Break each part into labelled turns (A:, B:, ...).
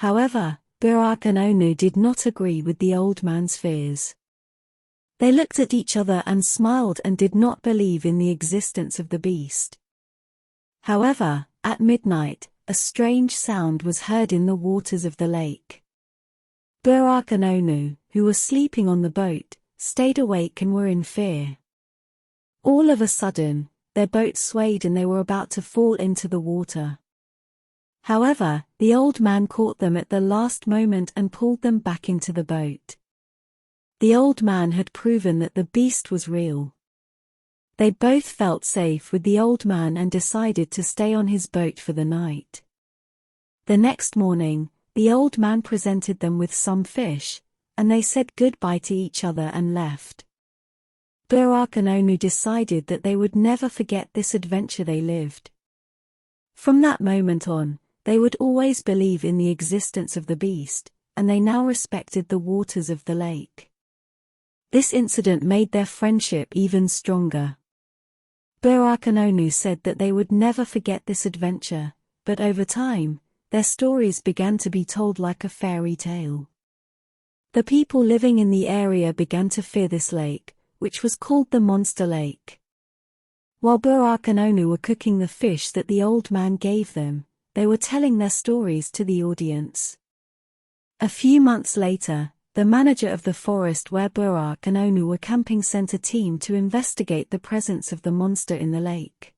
A: However, Burak and Onu did not agree with the old man's fears. They looked at each other and smiled and did not believe in the existence of the beast. However, at midnight, a strange sound was heard in the waters of the lake. Burak and Onu, who were sleeping on the boat, stayed awake and were in fear. All of a sudden, their boat swayed and they were about to fall into the water. However, the old man caught them at the last moment and pulled them back into the boat. The old man had proven that the beast was real. They both felt safe with the old man and decided to stay on his boat for the night. The next morning, the old man presented them with some fish, and they said goodbye to each other and left. Burak and Onu decided that they would never forget this adventure they lived. From that moment on, they would always believe in the existence of the beast, and they now respected the waters of the lake. This incident made their friendship even stronger. Burak and Onu said that they would never forget this adventure, but over time, their stories began to be told like a fairy tale. The people living in the area began to fear this lake, which was called the Monster Lake. While Burak and Onu were cooking the fish that the old man gave them, they were telling their stories to the audience. A few months later, the manager of the forest where Burak and Onu were camping sent a team to investigate the presence of the monster in the lake.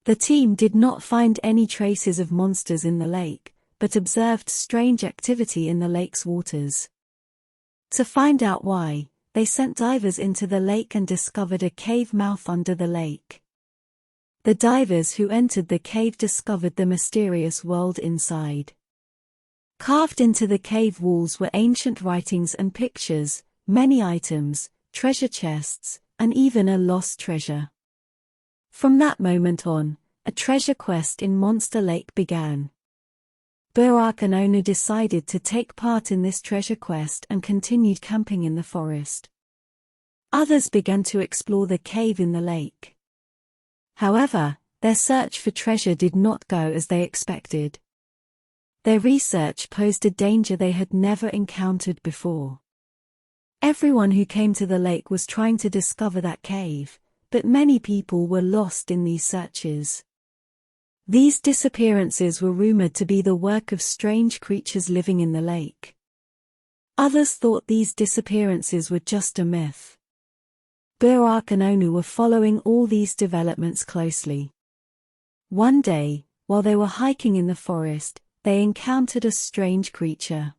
A: The team did not find any traces of monsters in the lake, but observed strange activity in the lake's waters. To find out why, they sent divers into the lake and discovered a cave mouth under the lake. The divers who entered the cave discovered the mysterious world inside. Carved into the cave walls were ancient writings and pictures, many items, treasure chests, and even a lost treasure. From that moment on, a treasure quest in Monster Lake began. Burak and Onu decided to take part in this treasure quest and continued camping in the forest. Others began to explore the cave in the lake. However, their search for treasure did not go as they expected. Their research posed a danger they had never encountered before. Everyone who came to the lake was trying to discover that cave, but many people were lost in these searches. These disappearances were rumored to be the work of strange creatures living in the lake. Others thought these disappearances were just a myth. Burak and Onu were following all these developments closely. One day, while they were hiking in the forest, they encountered a strange creature.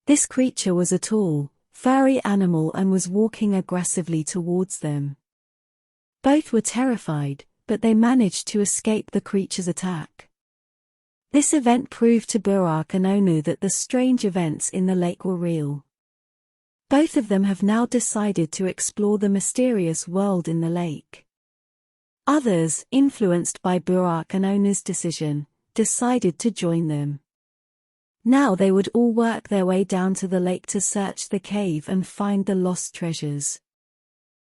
A: This creature was a tall, furry animal and was walking aggressively towards them. Both were terrified, but they managed to escape the creature's attack. This event proved to Burak and Onu that the strange events in the lake were real. Both of them have now decided to explore the mysterious world in the lake. Others, influenced by Burak and Onu's decision, decided to join them. Now they would all work their way down to the lake to search the cave and find the lost treasures.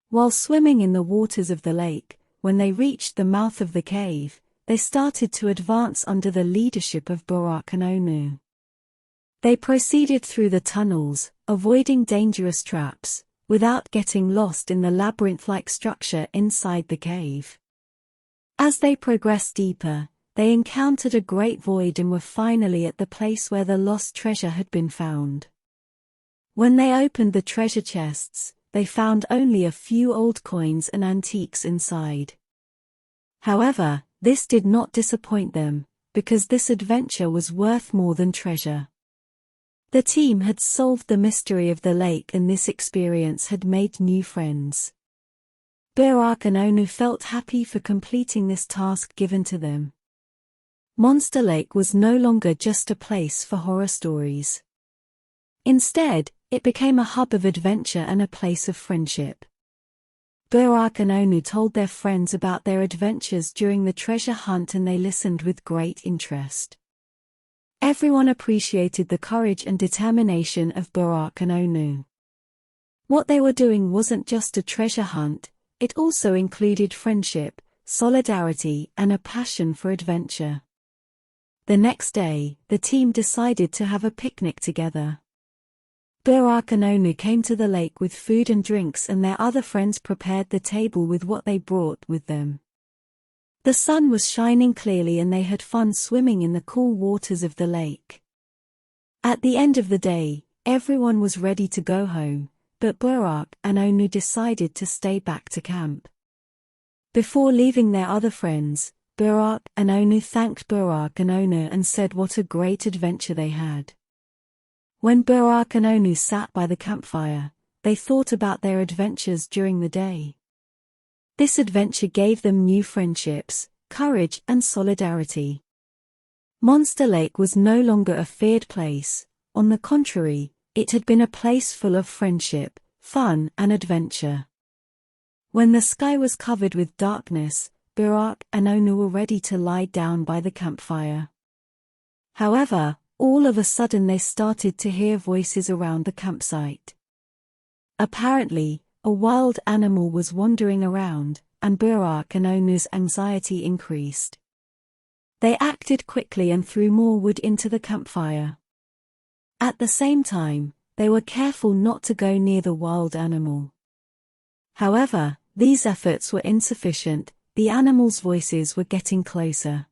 A: While swimming in the waters of the lake, when they reached the mouth of the cave, they started to advance under the leadership of Burak and Onu. They proceeded through the tunnels, avoiding dangerous traps, without getting lost in the labyrinth-like structure inside the cave. As they progressed deeper, they encountered a great void and were finally at the place where the lost treasure had been found. When they opened the treasure chests, they found only a few old coins and antiques inside. However, this did not disappoint them, because this adventure was worth more than treasure. The team had solved the mystery of the lake and this experience had made new friends. Burak and Onu felt happy for completing this task given to them. Monster Lake was no longer just a place for horror stories. Instead, it became a hub of adventure and a place of friendship. Burak and Onu told their friends about their adventures during the treasure hunt and they listened with great interest. Everyone appreciated the courage and determination of Burak and Onu. What they were doing wasn't just a treasure hunt, it also included friendship, solidarity, and a passion for adventure. The next day, the team decided to have a picnic together. Burak and Onu came to the lake with food and drinks, and their other friends prepared the table with what they brought with them. The sun was shining clearly and they had fun swimming in the cool waters of the lake. At the end of the day, everyone was ready to go home, but Burak and Onu decided to stay back to camp. Before leaving their other friends, Burak and Onu thanked Burak and Onu and said what a great adventure they had. When Burak and Onu sat by the campfire, they thought about their adventures during the day. This adventure gave them new friendships, courage and solidarity. Monster Lake was no longer a feared place. On the contrary, it had been a place full of friendship, fun and adventure. When the sky was covered with darkness, Burak and Onu were ready to lie down by the campfire. However, all of a sudden they started to hear voices around the campsite. Apparently, a wild animal was wandering around, and Burak and Onu's anxiety increased. They acted quickly and threw more wood into the campfire. At the same time, they were careful not to go near the wild animal. However, these efforts were insufficient. The animal's voices were getting closer.